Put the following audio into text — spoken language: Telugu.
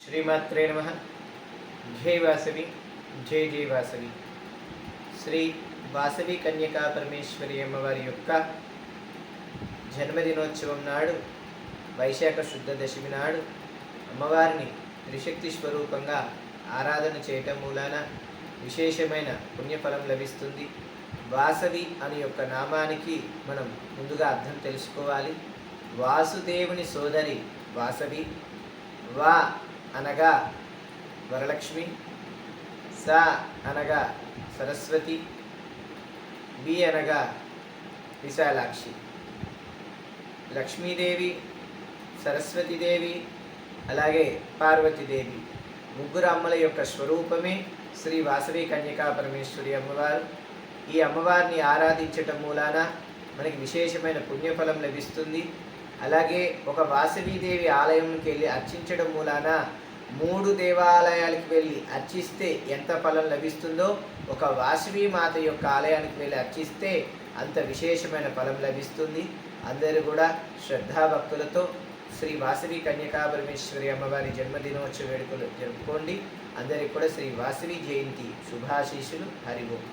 శ్రీమాత్రే నమః. జై వాసవి, జై జై వాసవి. శ్రీ వాసవి కన్యకా పరమేశ్వరి అమ్మవారి యొక్క జన్మదినోత్సవం నాడు, వైశాఖ శుద్ధ దశమి నాడు అమ్మవారిని త్రిశక్తి స్వరూపంగా ఆరాధన చేయటం మూలాన విశేషమైన పుణ్యఫలం లభిస్తుంది. వాసవి అని యొక్క నామానికి మనం ముందుగా అర్థం తెలుసుకోవాలి. వాసుదేవుని సోదరి వాసవి. వా అనగా వరలక్ష్మి, స అనగా సరస్వతి, వి అనగా విశాలాక్షి. లక్ష్మీదేవి, సరస్వతీదేవి, అలాగే పార్వతీదేవి ముగ్గురు అమ్మల యొక్క స్వరూపమే శ్రీ వాసవి కన్యకా పరమేశ్వరి అమ్మవారు. ఈ అమ్మవారిని ఆరాధించటం మూలాన మనకి విశేషమైన పుణ్యఫలం లభిస్తుంది. అలాగే ఒక వాసవీదేవి ఆలయంకి వెళ్ళి అర్చించడం మూలాన 3 దేవాలయాలకు వెళ్ళి అర్చిస్తే ఎంత ఫలం లభిస్తుందో, ఒక వాసవి మాత యొక్క ఆలయానికి వెళ్ళి అర్చిస్తే అంత విశేషమైన ఫలం లభిస్తుంది. అందరూ కూడా శ్రద్ధాభక్తులతో శ్రీ వాసవి కన్యకా పరమేశ్వరి అమ్మవారి జన్మదినోత్సవ వేడుకలు జరుపుకోండి. అందరికీ కూడా శ్రీ వాసవి జయంతి శుభాశీస్సులు. హరి ఓం.